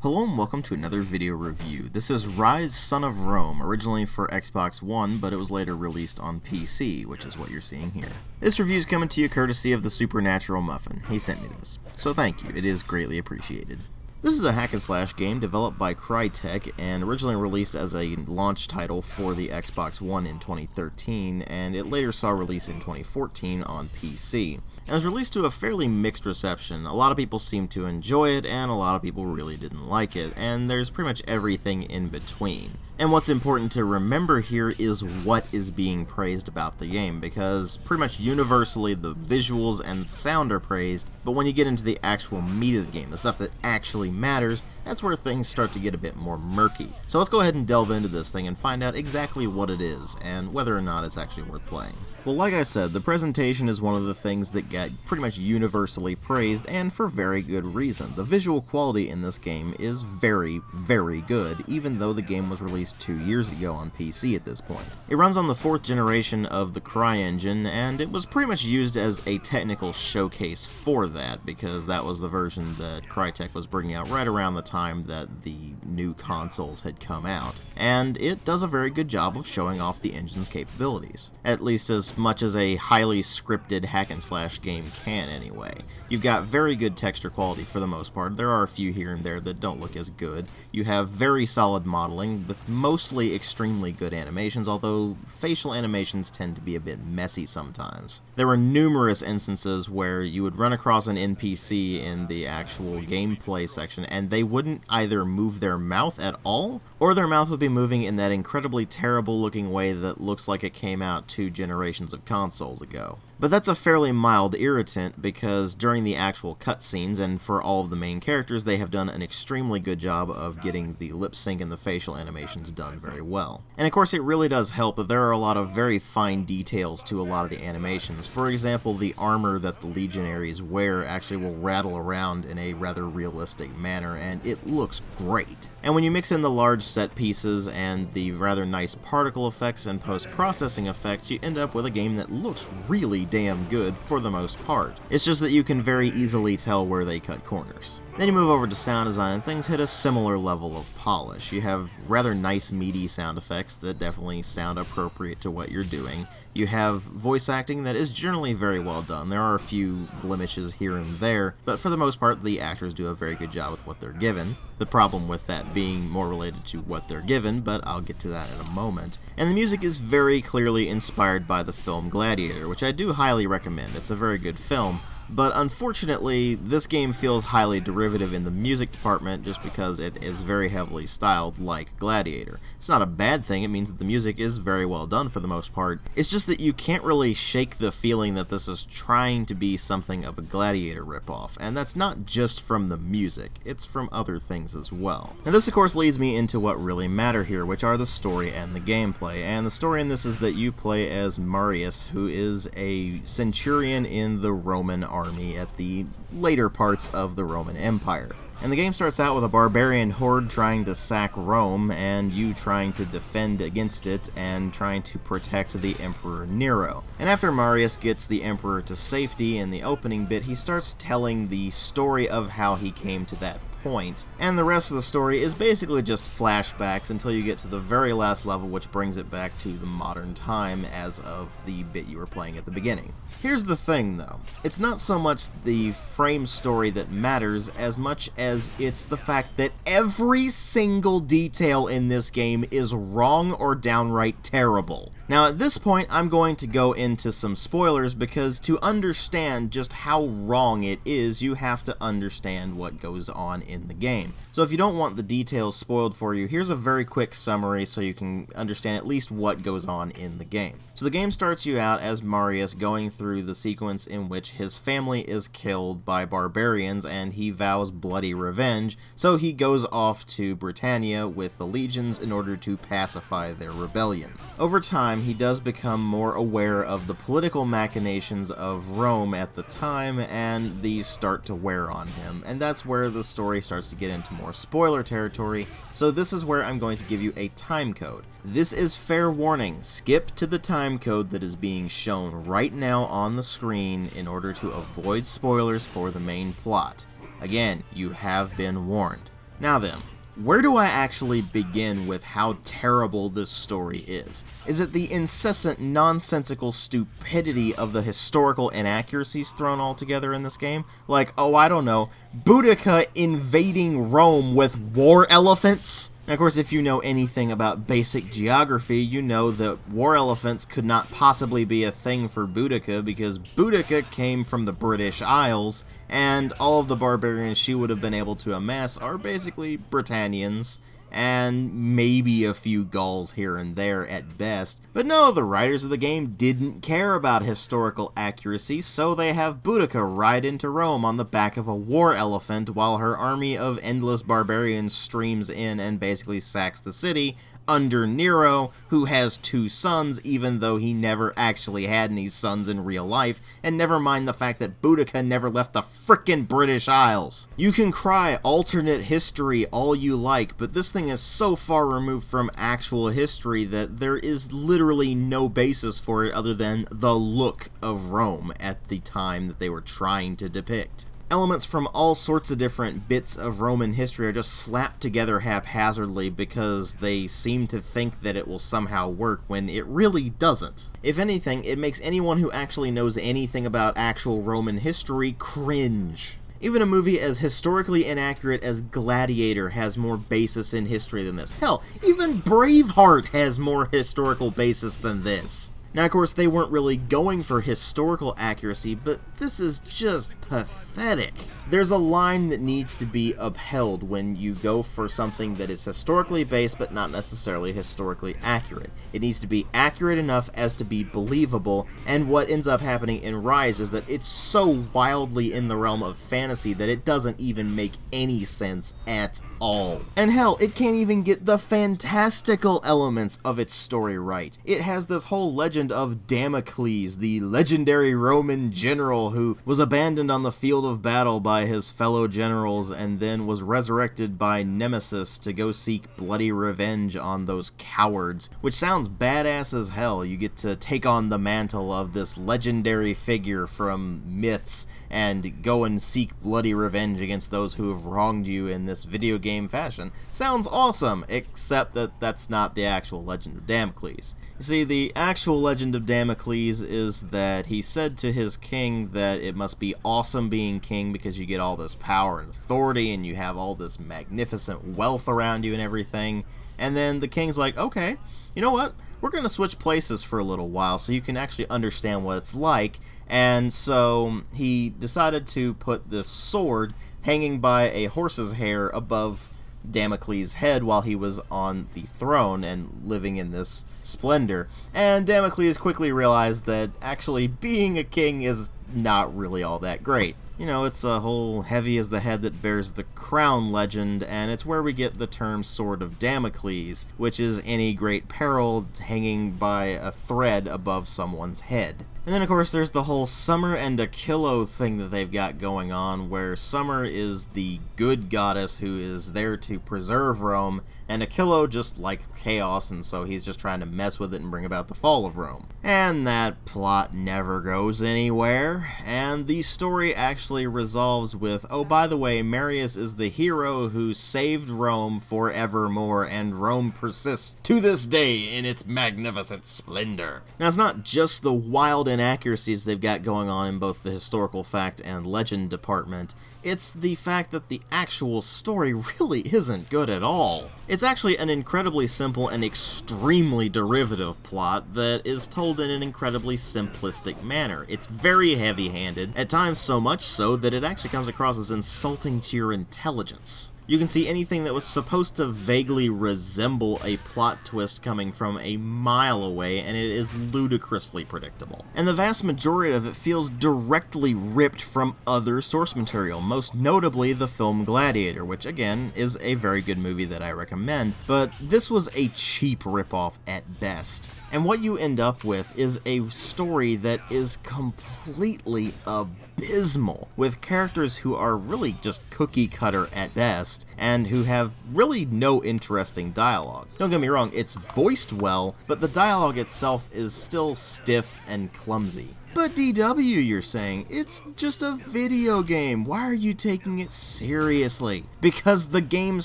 Hello and welcome to another video review. This is Ryse, Son of Rome, originally for Xbox One, but it was later released on PC, which is what you're seeing here. This review is coming to you courtesy of the Supernatural Muffin. He sent me this, so thank you, it is greatly appreciated. This is a hack-and-slash game developed by CryTek and originally released as a launch title for the Xbox One in 2013, and it later saw release in 2014 on PC. It was released to a fairly mixed reception. A lot of people seemed to enjoy it, and a lot of people really didn't like it, and there's pretty much everything in between. And what's important to remember here is what is being praised about the game, because pretty much universally the visuals and sound are praised, but when you get into the actual meat of the game, the stuff that actually matters, that's where things start to get a bit more murky. So let's go ahead and delve into this thing and find out exactly what it is, and whether or not it's actually worth playing. Well, like I said, the presentation is one of the things that get pretty much universally praised, and for very good reason. The visual quality in this game is very, very good, even though the game was released 2 years ago on PC at this point. It runs on the 4th generation of the CryEngine, and it was pretty much used as a technical showcase for that, because that was the version that CryTek was bringing out right around the time that the new consoles had come out. And it does a very good job of showing off the engine's capabilities, at least as much as a highly scripted hack-and-slash game can anyway. You've got very good texture quality for the most part. There are a few here and there that don't look as good. You have very solid modeling with mostly extremely good animations, although facial animations tend to be a bit messy sometimes. There were numerous instances where you would run across an NPC in the actual gameplay section and they wouldn't either move their mouth at all, or their mouth would be moving in that incredibly terrible looking way that looks like it came out 2 generations of consoles ago. But that's a fairly mild irritant because during the actual cutscenes and for all of the main characters, they have done an extremely good job of getting the lip sync and the facial animations done very well. And of course it really does help that there are a lot of very fine details to a lot of the animations. For example, the armor that the legionaries wear actually will rattle around in a rather realistic manner, and it looks great. And when you mix in the large set pieces and the rather nice particle effects and post-processing effects, you end up with a game that looks really damn good for the most part. It's just that you can very easily tell where they cut corners. Then you move over to sound design and things hit a similar level of polish. You have rather nice meaty sound effects that definitely sound appropriate to what you're doing. You have voice acting that is generally very well done. There are a few blemishes here and there, but for the most part the actors do a very good job with what they're given. The problem with that being more related to what they're given, but I'll get to that in a moment. And the music is very clearly inspired by the film Gladiator, which I do highly recommend. It's a very good film. But unfortunately, this game feels highly derivative in the music department just because it is very heavily styled like Gladiator. It's not a bad thing, it means that the music is very well done for the most part. It's just that you can't really shake the feeling that this is trying to be something of a Gladiator ripoff, and that's not just from the music, it's from other things as well. And this of course leads me into what really matter here, which are the story and the gameplay. And the story in this is that you play as Marius, who is a centurion in the Roman army at the later parts of the Roman Empire. And the game starts out with a barbarian horde trying to sack Rome, and you trying to defend against it and trying to protect the Emperor Nero. And after Marius gets the Emperor to safety in the opening bit, he starts telling the story of how he came to that point, and the rest of the story is basically just flashbacks until you get to the very last level, which brings it back to the modern time as of the bit you were playing at the beginning. Here's the thing though, it's not so much the frame story that matters as much as it's the fact that every single detail in this game is wrong or downright terrible. Now at this point I'm going to go into some spoilers because to understand just how wrong it is, you have to understand what goes on in the game. So if you don't want the details spoiled for you, here's a very quick summary so you can understand at least what goes on in the game. So the game starts you out as Marius going through the sequence in which his family is killed by barbarians and he vows bloody revenge, so he goes off to Britannia with the legions in order to pacify their rebellion. Over time, he does become more aware of the political machinations of Rome at the time, and these start to wear on him, and that's where the story starts to get into more spoiler territory, so this is where I'm going to give you a time code. This is fair warning, skip to the time code that is being shown right now on the screen in order to avoid spoilers for the main plot. Again, you have been warned. Now then, where do I actually begin with how terrible this story is? Is it the incessant, nonsensical stupidity of the historical inaccuracies thrown all together in this game? Like, oh, I don't know, Boudica invading Rome with war elephants? Now, of course, if you know anything about basic geography, you know that war elephants could not possibly be a thing for Boudica because Boudica came from the British Isles, and all of the barbarians she would have been able to amass are basically Britannians, and maybe a few Gauls here and there at best. But no, the writers of the game didn't care about historical accuracy, so they have Boudica ride into Rome on the back of a war elephant while her army of endless barbarians streams in and basically sacks the city under Nero, who has 2 sons even though he never actually had any sons in real life, and never mind the fact that Boudica never left the frickin' British Isles. You can cry alternate history all you like, but this thing is so far removed from actual history that there is literally no basis for it other than the look of Rome at the time that they were trying to depict. Elements from all sorts of different bits of Roman history are just slapped together haphazardly because they seem to think that it will somehow work when it really doesn't. If anything, it makes anyone who actually knows anything about actual Roman history cringe. Even a movie as historically inaccurate as Gladiator has more basis in history than this. Hell, even Braveheart has more historical basis than this. Now, of course, they weren't really going for historical accuracy, but this is just pathetic. There's a line that needs to be upheld when you go for something that is historically based but not necessarily historically accurate. It needs to be accurate enough as to be believable, and what ends up happening in Ryse is that it's so wildly in the realm of fantasy that it doesn't even make any sense at all. And hell, it can't even get the fantastical elements of its story right. It has this whole legend of Damocles, the legendary Roman general who was abandoned on the field of battle by his fellow generals and then was resurrected by Nemesis to go seek bloody revenge on those cowards, which sounds badass as hell. You get to take on the mantle of this legendary figure from myths and go and seek bloody revenge against those who have wronged you in this video game fashion. Sounds awesome, except that that's not the actual legend of Damocles. You see, the actual legend of Damocles is that he said to his king that it must be awesome being king because you get all this power and authority and you have all this magnificent wealth around you and everything. And then the king's like, okay, you know what? We're going to switch places for a little while so you can actually understand what it's like. And so he decided to put this sword hanging by a horse's hair above Damocles' head while he was on the throne and living in this splendor. And Damocles quickly realized that actually being a king is not really all that great. You know, it's a whole heavy as the head that bears the crown legend, and it's where we get the term Sword of Damocles, which is any great peril hanging by a thread above someone's head. And then, of course, there's the whole Summer and Achillo thing that they've got going on, where Summer is the good goddess who is there to preserve Rome, and Achillo just likes chaos, and so he's just trying to mess with it and bring about the fall of Rome. And that plot never goes anywhere, and the story actually resolves with, oh, by the way, Marius is the hero who saved Rome forevermore, and Rome persists to this day in its magnificent splendor. Now, it's not just the wild inaccuracies they've got going on in both the historical fact and legend department. It's the fact that the actual story really isn't good at all. It's actually an incredibly simple and extremely derivative plot that is told in an incredibly simplistic manner. It's very heavy-handed, at times so much so that it actually comes across as insulting to your intelligence. You can see anything that was supposed to vaguely resemble a plot twist coming from a mile away, and it is ludicrously predictable. And the vast majority of it feels directly ripped from other source material, most notably the film Gladiator, which again is a very good movie that I recommend, but this was a cheap ripoff at best. And what you end up with is a story that is completely abysmal, with characters who are really just cookie cutter at best, text and who have really no interesting dialogue. Don't get me wrong, it's voiced well, but the dialogue itself is still stiff and clumsy. But DW, you're saying, it's just a video game. Why are you taking it seriously? Because the game's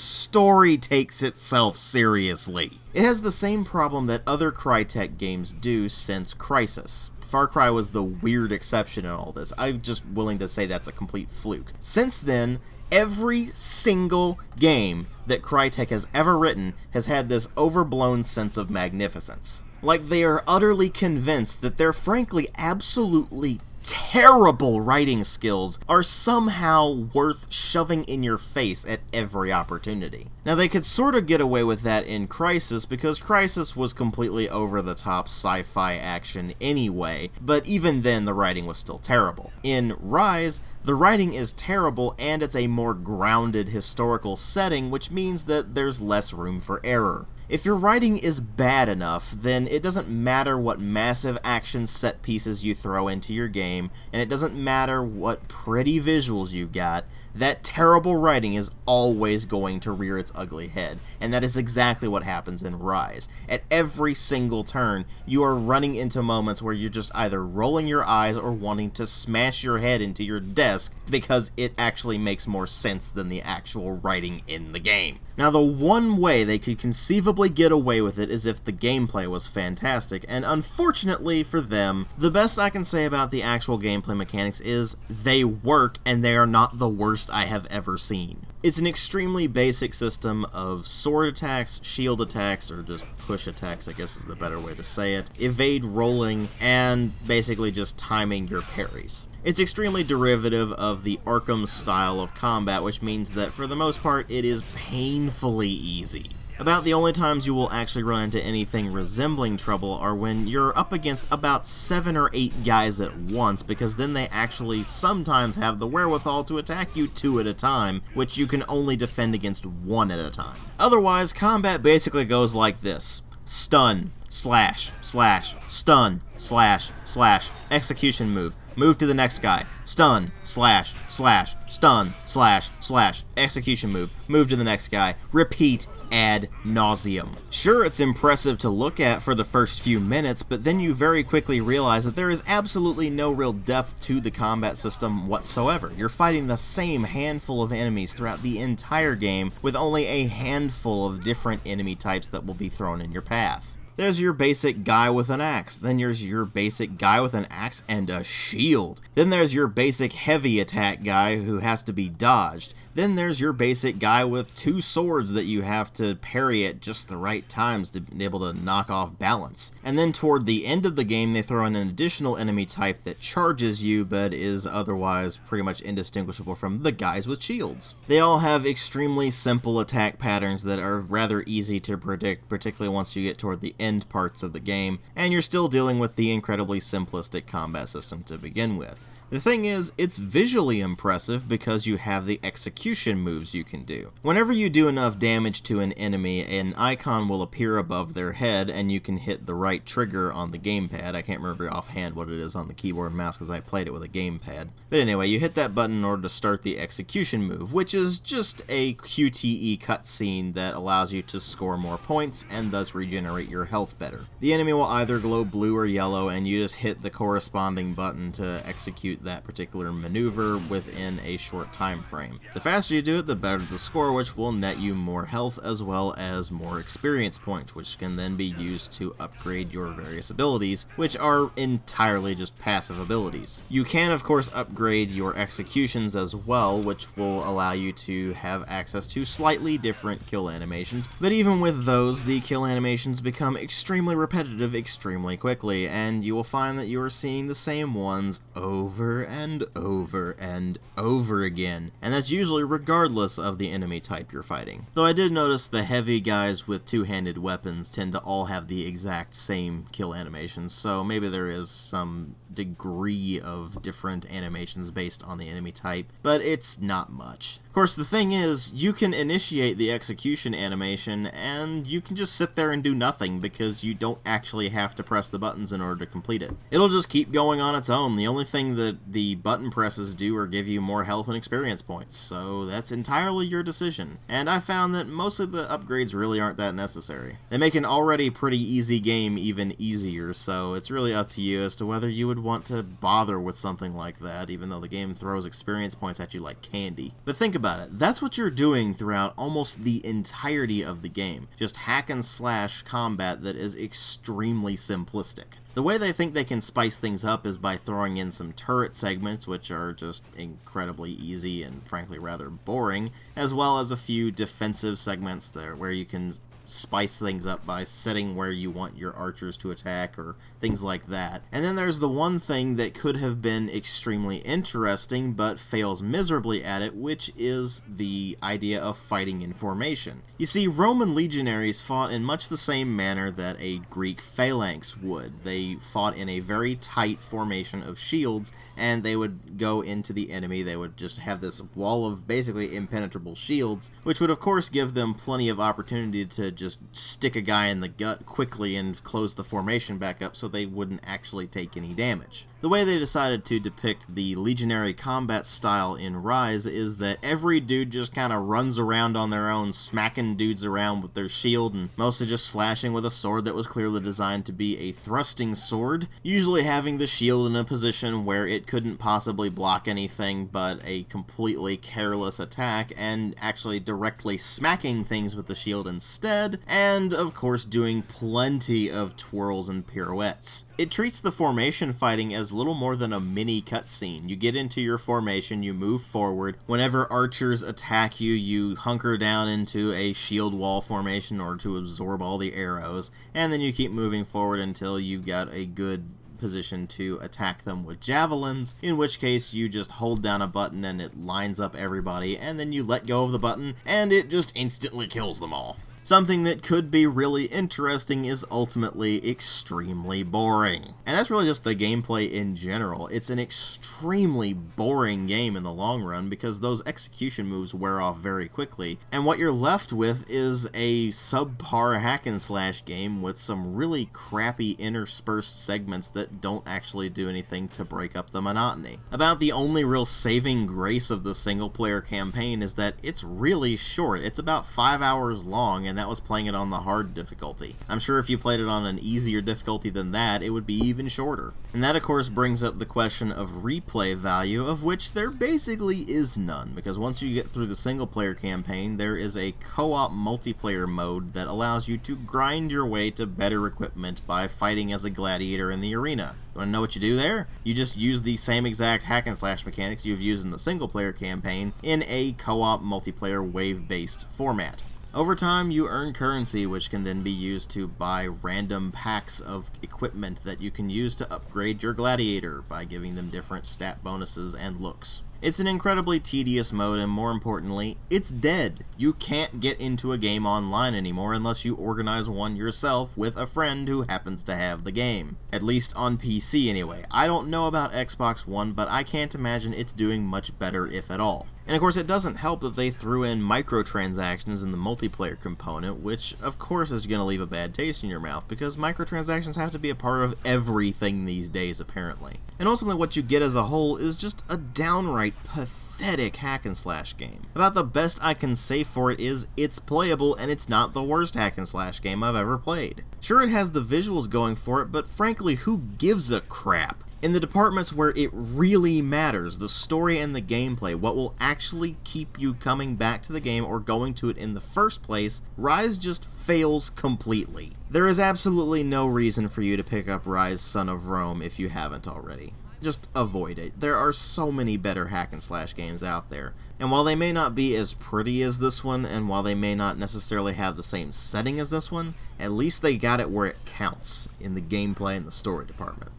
story takes itself seriously. It has the same problem that other CryTek games do since Crysis. Far Cry was the weird exception in all this. I'm just willing to say that's a complete fluke. Since then, every single game that CryTek has ever written has had this overblown sense of magnificence. Like they are utterly convinced that their frankly absolutely terrible writing skills are somehow worth shoving in your face at every opportunity. Now they could sort of get away with that in Crysis because Crysis was completely over-the-top sci-fi action anyway, but even then the writing was still terrible. In Ryse, the writing is terrible and it's a more grounded historical setting, which means that there's less room for error. If your writing is bad enough, then it doesn't matter what massive action set pieces you throw into your game, and it doesn't matter what pretty visuals you got, that terrible writing is always going to rear its ugly head, and that is exactly what happens in Ryse. At every single turn, you are running into moments where you're just either rolling your eyes or wanting to smash your head into your desk because it actually makes more sense than the actual writing in the game. Now, the one way they could conceivably get away with it is if the gameplay was fantastic, and unfortunately for them, the best I can say about the actual gameplay mechanics is they work and they are not the worst I have ever seen. It's an extremely basic system of sword attacks, shield attacks, or just push attacks, I guess is the better way to say it, evade rolling, and basically just timing your parries. It's extremely derivative of the Arkham style of combat, which means that for the most part it is painfully easy. About the only times you will actually run into anything resembling trouble are when you're up against about 7 or 8 guys at once, because then they actually sometimes have the wherewithal to attack you 2 at a time, which you can only defend against 1 at a time. Otherwise, combat basically goes like this: stun, slash, slash, stun, slash, slash, execution move. Move to the next guy. Stun, slash, slash, stun, slash, slash, execution move. Move to the next guy. Repeat ad nauseum. Sure, it's impressive to look at for the first few minutes, but then you very quickly realize that there is absolutely no real depth to the combat system whatsoever. You're fighting the same handful of enemies throughout the entire game, with only a handful of different enemy types that will be thrown in your path. There's your basic guy with an axe, then there's your basic guy with an axe and a shield. Then there's your basic heavy attack guy who has to be dodged. Then there's your basic guy with 2 swords that you have to parry at just the right times to be able to knock off balance. And then toward the end of the game they throw in an additional enemy type that charges you but is otherwise pretty much indistinguishable from the guys with shields. They all have extremely simple attack patterns that are rather easy to predict, particularly once you get toward the end parts of the game, and you're still dealing with the incredibly simplistic combat system to begin with. The thing is, it's visually impressive because you have the execution moves you can do. Whenever you do enough damage to an enemy, an icon will appear above their head and you can hit the right trigger on the gamepad. I can't remember offhand what it is on the keyboard and mouse because I played it with a gamepad. But anyway, you hit that button in order to start the execution move, which is just a QTE cutscene that allows you to score more points and thus regenerate your health better. The enemy will either glow blue or yellow and you just hit the corresponding button to execute that particular maneuver within a short time frame. The faster you do it, the better the score, which will net you more health as well as more experience points, which can then be used to upgrade your various abilities, which are entirely just passive abilities. You can of course upgrade your executions as well, which will allow you to have access to slightly different kill animations, but even with those, the kill animations become extremely repetitive extremely quickly, and you will find that you are seeing the same ones over and over and over again, and that's usually regardless of the enemy type you're fighting. Though I did notice the heavy guys with two-handed weapons tend to all have the exact same kill animations, so maybe there is some degree of different animations based on the enemy type, but it's not much. Of course, the thing is, you can initiate the execution animation and you can just sit there and do nothing because you don't actually have to press the buttons in order to complete it. It'll just keep going on its own. The only thing that the button presses do are give you more health and experience points, so that's entirely your decision. And I found that most of the upgrades really aren't that necessary. They make an already pretty easy game even easier, so it's really up to you as to whether you would want to bother with something like that, even though the game throws experience points at you like candy. But think about it, that's what you're doing throughout almost the entirety of the game. Just hack and slash combat that is extremely simplistic. The way they think they can spice things up is by throwing in some turret segments, which are just incredibly easy and frankly rather boring, as well as a few defensive segments there where you can spice things up by setting where you want your archers to attack or things like that. And then there's the one thing that could have been extremely interesting but fails miserably at it, which is the idea of fighting in formation. You see, Roman legionaries fought in much the same manner that a Greek phalanx would. They fought in a very tight formation of shields, and they would go into the enemy. They would just have this wall of basically impenetrable shields, which would of course give them plenty of opportunity to just stick a guy in the gut quickly and close the formation back up so they wouldn't actually take any damage. The way they decided to depict the legionary combat style in Ryse is that every dude just kind of runs around on their own, smacking dudes around with their shield and mostly just slashing with a sword that was clearly designed to be a thrusting sword, usually having the shield in a position where it couldn't possibly block anything but a completely careless attack, and actually directly smacking things with the shield instead, and of course doing plenty of twirls and pirouettes. It treats the formation fighting as little more than a mini cutscene. You get into your formation, you move forward. Whenever archers attack you, you hunker down into a shield wall formation in order to absorb all the arrows, and then you keep moving forward until you've got a good position to attack them with javelins, in which case you just hold down a button and it lines up everybody, and then you let go of the button and it just instantly kills them all. Something that could be really interesting is ultimately extremely boring. And that's really just the gameplay in general. It's an extremely boring game in the long run because those execution moves wear off very quickly, and what you're left with is a subpar hack and slash game with some really crappy interspersed segments that don't actually do anything to break up the monotony. About the only real saving grace of the single player campaign is that it's really short. It's about 5 hours long, and that was playing it on the hard difficulty. I'm sure if you played it on an easier difficulty than that, it would be even shorter. And that of course brings up the question of replay value, of which there basically is none, because once you get through the single player campaign, there is a co-op multiplayer mode that allows you to grind your way to better equipment by fighting as a gladiator in the arena. You want to know what you do there? You just use the same exact hack and slash mechanics you've used in the single player campaign in a co-op multiplayer wave-based format. Over time, you earn currency, which can then be used to buy random packs of equipment that you can use to upgrade your gladiator by giving them different stat bonuses and looks. It's an incredibly tedious mode, and more importantly, it's dead. You can't get into a game online anymore unless you organize one yourself with a friend who happens to have the game. At least on PC anyway. I don't know about Xbox One, but I can't imagine it's doing much better, if at all. And of course it doesn't help that they threw in microtransactions in the multiplayer component, which of course is going to leave a bad taste in your mouth, because microtransactions have to be a part of everything these days apparently. And ultimately what you get as a whole is just a downright pathetic hack and slash game. About the best I can say for it is it's playable, and it's not the worst hack and slash game I've ever played. Sure, it has the visuals going for it, but frankly, who gives a crap? In the departments where it really matters, the story and the gameplay, what will actually keep you coming back to the game or going to it in the first place, Ryse just fails completely. There is absolutely no reason for you to pick up Ryse Son of Rome if you haven't already. Just avoid it. There are so many better hack and slash games out there, and while they may not be as pretty as this one, and while they may not necessarily have the same setting as this one, at least they got it where it counts, in the gameplay and the story department.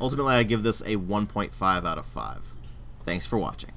Ultimately, I give this a 1.5 out of 5. Thanks for watching.